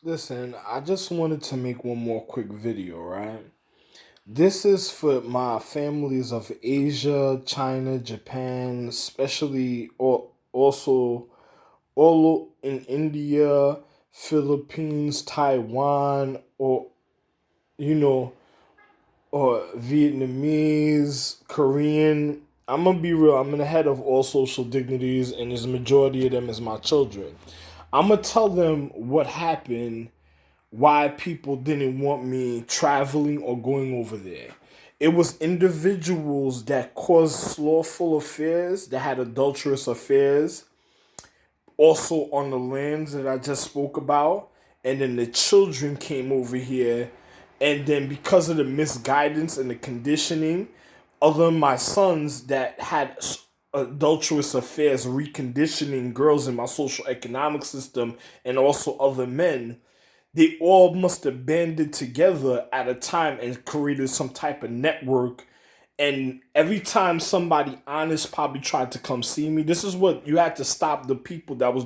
Listen, I just wanted to make one more quick video, right? This is for my families of Asia, China, Japan, especially also all in India, Philippines, Taiwan, you know, or Vietnamese, Korean. I'm gonna be real. I'm in the head of all social dignities, and there's a majority of them is my children. I'm gonna tell them what happened, why people didn't want me traveling or going over there. It was individuals that caused slothful affairs, that had adulterous affairs, also on the lands that I just spoke about. And then the children came over here. And then because of the misguidance and the conditioning, other of my sons that had adulterous affairs, reconditioning girls in my social economic system, and also other men, they all must have banded together at a time and created some type of network. And every time somebody honest probably tried to come see me, this is what you had to stop the people that was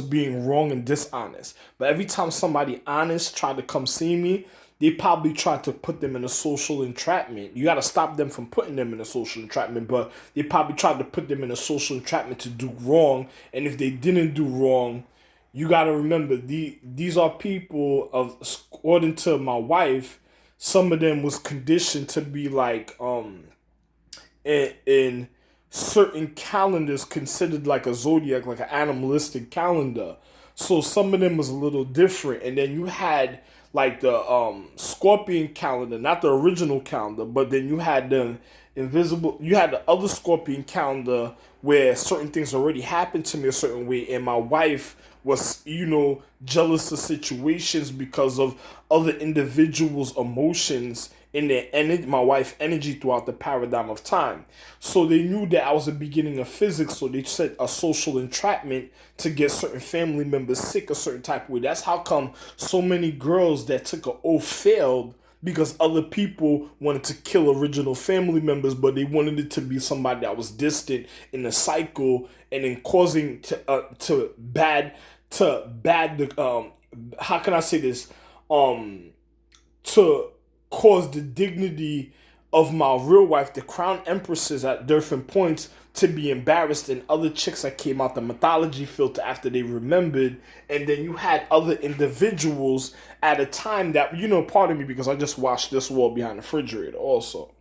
being wrong and dishonest. But every time somebody honest tried to come see me, they probably tried to put them in a social entrapment. You got to stop them from putting them in a social entrapment, but they probably tried to put them in a social entrapment to do wrong. And if they didn't do wrong, you got to remember these are people of, according to my wife, some of them was conditioned to be like in certain calendars considered like a zodiac, like an animalistic calendar. So some of them was a little different, and then you had like the scorpion calendar, not the original calendar, but then you had the invisible, you had the other scorpion calendar where certain things already happened to me a certain way, and my wife was, jealous of situations because of other individuals' emotions in their energy, my wife's energy throughout the paradigm of time. So they knew that I was the beginning of physics, so they set a social entrapment to get certain family members sick a certain type of way. That's how come so many girls that took an oath failed, because other people wanted to kill original family members, but they wanted it to be somebody that was distant in the cycle, and then causing to bad the how can I say this, to cause the dignity of my real wife, the crown empresses, at different points to be embarrassed, and other chicks that came out the mythology filter after they remembered. And then you had other individuals at a time that, pardon me because I just watched this wall behind the refrigerator also.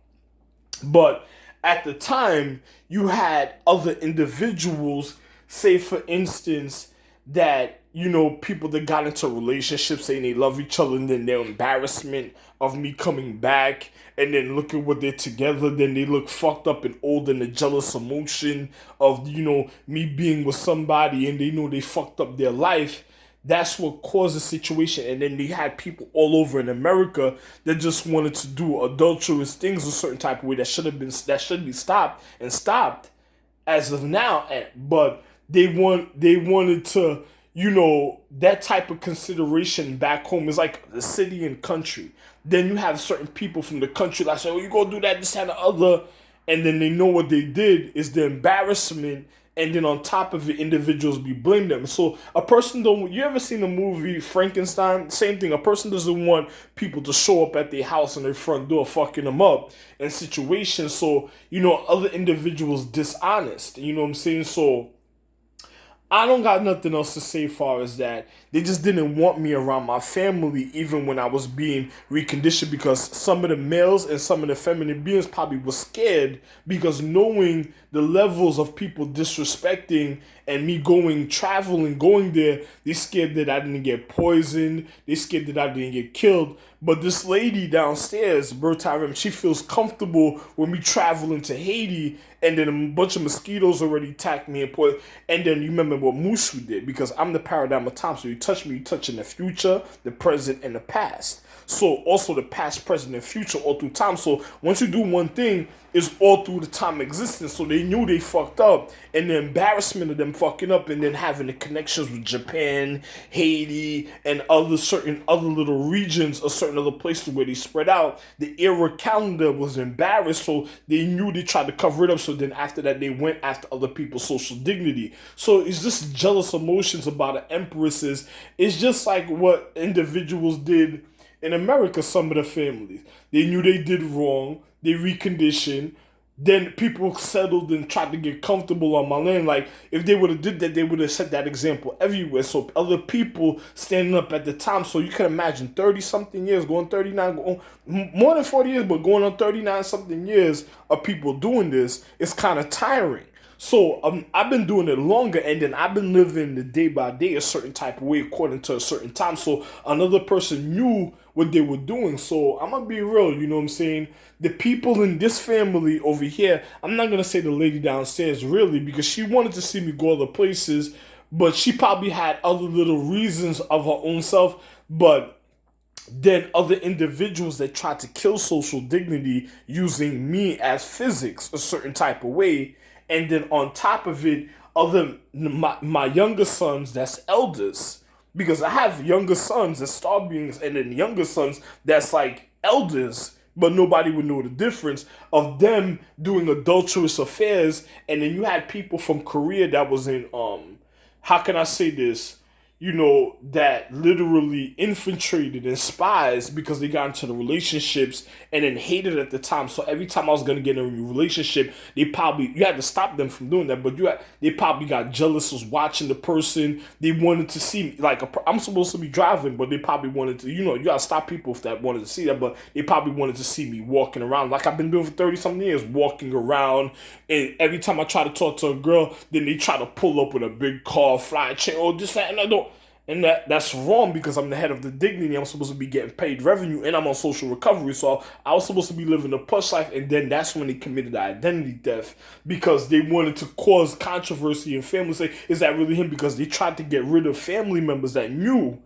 But at the time, you had other individuals, say for instance, that, people that got into relationships saying they love each other, and then their embarrassment of me coming back, and then look at what they're together, then they look fucked up and old, and the jealous emotion of, me being with somebody, and they know they fucked up their life. That's what caused the situation. And then they had people all over in America that just wanted to do adulterous things a certain type of way that should be stopped and stopped as of now. But they wanted to, that type of consideration back home is like the city and country. Then you have certain people from the country that say, "Oh, you go do that, this, and the other," and then they know what they did is the embarrassment, and then on top of it, individuals be blamed them. So a person don't. You ever seen the movie Frankenstein? Same thing. A person doesn't want people to show up at their house and their front door, fucking them up in situations. So other individuals dishonest. You know what I'm saying? So I don't got nothing else to say far as that. They just didn't want me around my family even when I was being reconditioned, because some of the males and some of the feminine beings probably were scared, because knowing the levels of people disrespecting and me going there, they scared that I didn't get poisoned, they scared that I didn't get killed. But this lady downstairs, Bertyrem, she feels comfortable with me traveling to Haiti, and then a bunch of mosquitoes already attacked me and and then you remember what Mushu did, because I'm the paradigm of time. So you touch me, you touch in the future, the present, and the past. So also the past, present, and future all through time. So once you do one thing, it's all through the time existence. So they knew they fucked up, and the embarrassment of them fucking up and then having the connections with Japan, Haiti, and certain other little regions or certain other places where they spread out, the era calendar was embarrassed, so they knew they tried to cover it up. So then after that, they went after other people's social dignity. So it's just jealous emotions about the empresses. It's just like what individuals did in America, some of the families. They knew they did wrong, they reconditioned, then people settled and tried to get comfortable on my land. Like, if they would have did that, they would have set that example everywhere. So other people standing up at the time. So you can imagine 30-something years, going 39, more than 40 years, but going on 39-something years of people doing this, it's kind of tiring. So I've been doing it longer, and then I've been living the day by day a certain type of way according to a certain time. So another person knew what they were doing. So I'm gonna be real, you know what I'm saying? The people in this family over here, I'm not gonna say the lady downstairs really, because she wanted to see me go other places, but she probably had other little reasons of her own self. But then other individuals that tried to kill social dignity using me as physics a certain type of way. And then on top of it, my younger sons that's elders, because I have younger sons that's star beings, and then younger sons that's like elders, but nobody would know the difference of them doing adulterous affairs. And then you had people from Korea that was in how can I say this? You know, that literally infiltrated and spies because they got into the relationships and then hated at the time. So every time I was gonna get in a relationship, you had to stop them from doing that. But they probably got jealous, was watching the person. They wanted to see me, like I'm supposed to be driving, but they probably wanted to. You gotta stop people if that wanted to see that. But they probably wanted to see me walking around like I've been doing for 30-something years, walking around. And every time I try to talk to a girl, then they try to pull up with a big car, flying chain, this, that, and I don't. And that's wrong, because I'm the head of the dignity. I'm supposed to be getting paid revenue, and I'm on social recovery. So I was supposed to be living a push life, and then that's when they committed the identity theft, because they wanted to cause controversy and families say, is that really him? Because they tried to get rid of family members that knew.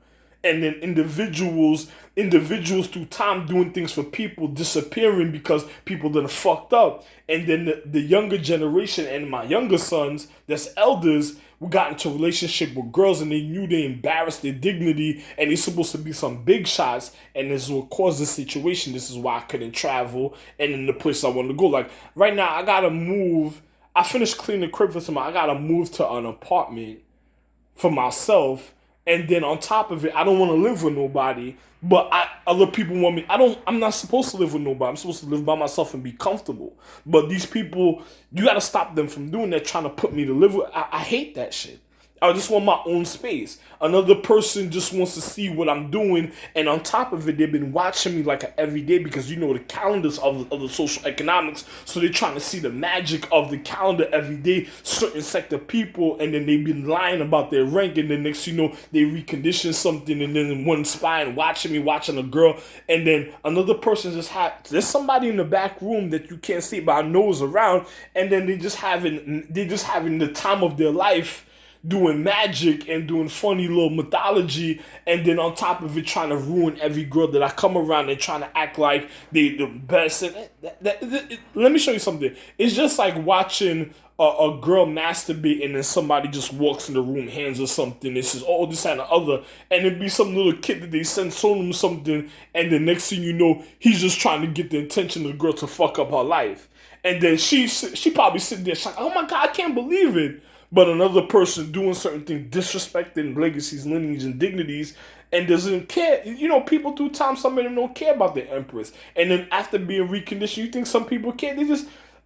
And then individuals through time doing things for people disappearing because people done fucked up. And then the younger generation and my younger sons, that's elders, we got into a relationship with girls, and they knew they embarrassed their dignity, and they're supposed to be some big shots, and this will cause the situation. This is why I couldn't travel and in the place I wanted to go. Like right now, I gotta move. I finished cleaning the crib for somebody. I gotta move to an apartment for myself. And then on top of it, I don't want to live with nobody, but other people want me. I'm not supposed to live with nobody. I'm supposed to live by myself and be comfortable. But these people, you got to stop them from doing that, trying to put me to live with. I hate that shit. I just want my own space. Another person just wants to see what I'm doing. And on top of it, they've been watching me like every day, because the calendars of the social economics. So they're trying to see the magic of the calendar every day, certain sector people. And then they've been lying about their rank. And then next they recondition something. And then one spy and watching a girl. And then another person there's somebody in the back room that you can't see, but I know is around. And then they just having the time of their life, doing magic and doing funny little mythology, and then on top of it trying to ruin every girl that I come around and trying to act like they the best. And let me show you something. It's just like watching a girl masturbate, and then somebody just walks in the room, hands her something, and says, oh, this and the other, and it'd be some little kid that they send him something, and the next thing you know, he's just trying to get the attention of the girl to fuck up her life. And then she probably sitting there, she's like, oh my God, I can't believe it. But another person doing certain things, disrespecting legacies, lineages, and dignities, and doesn't care. People through time, some of them don't care about the empress. And then after being reconditioned, you think some people care.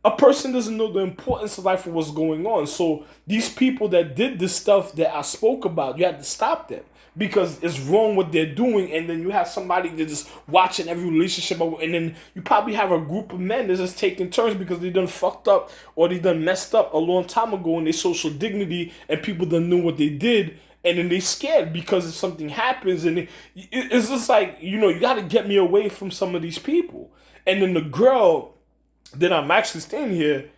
A person doesn't know the importance of life or what's going on. So these people that did this stuff that I spoke about, you had to stop them, because it's wrong what they're doing. And then you have somebody that's just watching every relationship, and then you probably have a group of men that's just taking turns because they done fucked up or they done messed up a long time ago in their social dignity, and people done knew what they did, and then they scared because if something happens, and it's just like, you got to get me away from some of these people. And then the girl that I'm actually staying here,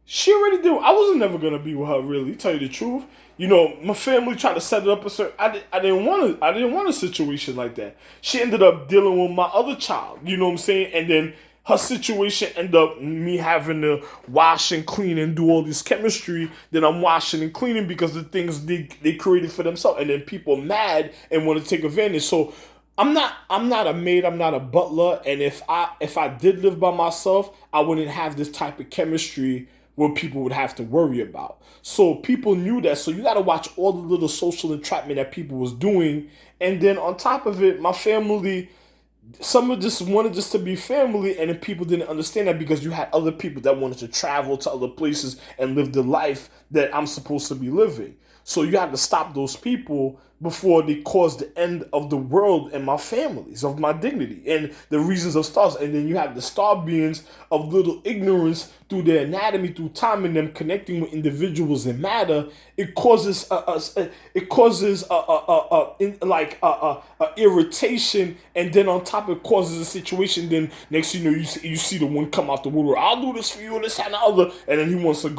she already did. I wasn't never gonna be with her, really, to tell you the truth. My family tried to set it up a certain. I didn't want a situation like that. She ended up dealing with my other child. You know what I'm saying? And then her situation end up me having to wash and clean and do all this chemistry, then I'm washing and cleaning because the things they created for themselves, and then people mad and want to take advantage. So I'm not a maid, I'm not a butler, and if I did live by myself, I wouldn't have this type of chemistry where people would have to worry about. So people knew that. So you got to watch all the little social entrapment that people was doing, and then on top of it, my family, some of just wanted just to be family, and then people didn't understand that because you had other people that wanted to travel to other places and live the life that I'm supposed to be living. So you had to stop those people before they cause the end of the world and my families, of my dignity, and the reasons of stars. And then you have the star beings of little ignorance through their anatomy, through time, and them connecting with individuals in matter. It causes irritation, and then on top it causes a situation. Then next you know you see the one come out the woodwork. I'll do this for you, this and the other, and then he wants a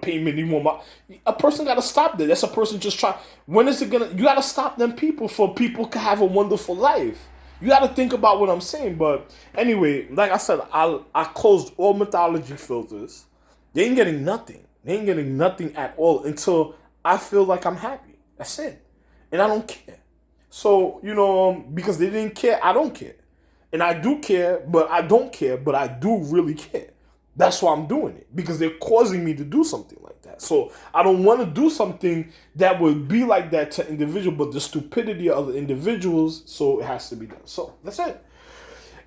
payment. He want a person got to stop that. That's a person just try. When is it gonna? You got to stop them people for people can have a wonderful life. You got to think about what I'm saying. But anyway, like I said, I closed all mythology filters. They ain't getting nothing. They ain't getting nothing at all until I feel like I'm happy. That's it. And I don't care. So, because they didn't care, I don't care. And I do care, but I don't care, but I do really care. That's why I'm doing it. Because they're causing me to do something like that. So I don't want to do something that would be like that to individual, but the stupidity of the individuals, so it has to be done. So that's it.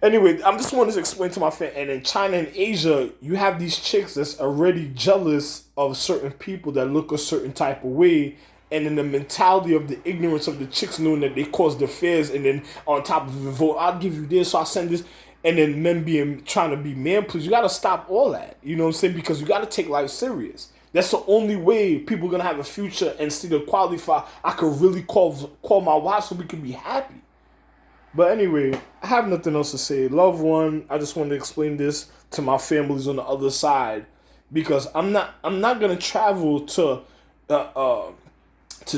Anyway, I'm just wanting to explain to my friend, and in China and Asia, you have these chicks that's already jealous of certain people that look a certain type of way, and in the mentality of the ignorance of the chicks knowing that they caused affairs, and then on top of the vote, I'll give you this, so I'll send this, and then men trying to be man please. You got to stop all that, you know what I'm saying? Because you got to take life serious. That's the only way people are going to have a future and see the qualify. I could really call my wife so we can be happy. But anyway, I have nothing else to say. Love one. I just wanted to explain this to my families on the other side, because I'm not gonna travel to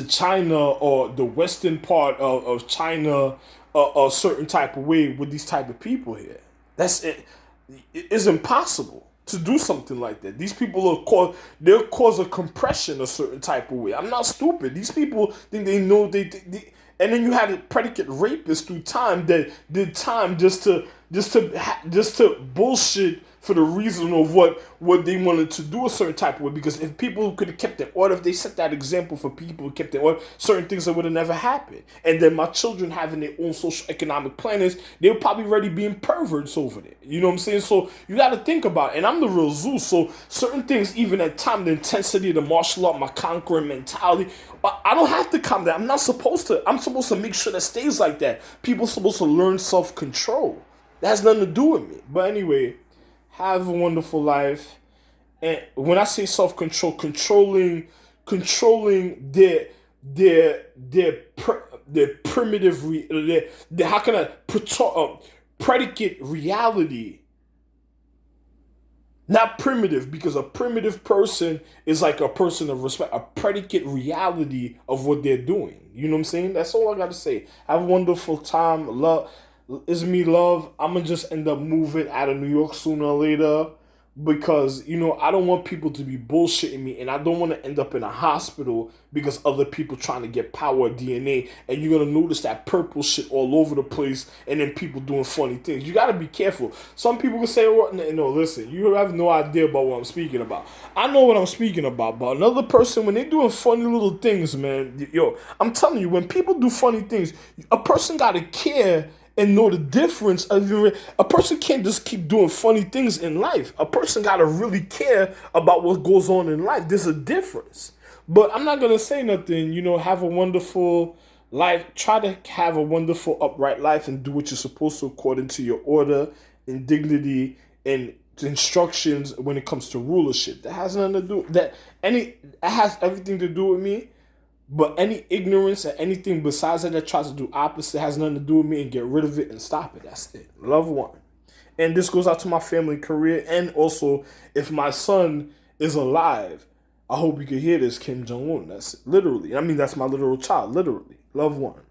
China or the western part of China a certain type of way with these type of people here. That's it. It's impossible to do something like that. These people they'll cause a compression a certain type of way. I'm not stupid. These people think they know they and then you had a predicate rapist through time that did time just to bullshit for the reason of what they wanted to do a certain type of way. Because if people could have kept their order, if they set that example for people who kept their order, certain things that would have never happened. And then my children having their own social economic planners, they were probably already being perverts over there. You know what I'm saying? So you got to think about it. And I'm the real Zeus, so certain things, even at time, the intensity of the martial art, my conquering mentality, I don't have to calm down. I'm supposed to make sure that stays like that. People are supposed to learn self-control. That has nothing to do with me. But anyway, have a wonderful life. And when I say self-control, controlling their primitive, their how can I predicate reality. Not primitive, because a primitive person is like a person of respect, a predicate reality of what they're doing. You know what I'm saying? That's all I got to say. Have a wonderful time. Love. It's me, love. I'm going to just end up moving out of New York sooner or later, because, I don't want people to be bullshitting me, and I don't want to end up in a hospital because other people trying to get power DNA, and you're going to notice that purple shit all over the place, and then people doing funny things. You got to be careful. Some people can say, well, no, listen, you have no idea about what I'm speaking about. I know what I'm speaking about, but another person, when they doing funny little things, man, I'm telling you, when people do funny things, a person got to care and know the difference. A person can't just keep doing funny things in life. A person got to really care about what goes on in life. There's a difference. But I'm not going to say nothing. Have a wonderful life. Try to have a wonderful, upright life and do what you're supposed to according to your order and dignity and instructions when it comes to rulership. That has nothing to do. It has everything to do with me. But any ignorance or anything besides that tries to do opposite has nothing to do with me, and get rid of it and stop it. That's it. Love one. And this goes out to my family, Korea, and also if my son is alive, I hope you can hear this, Kim Jong-un. That's it. Literally. That's my literal child. Literally. Love one.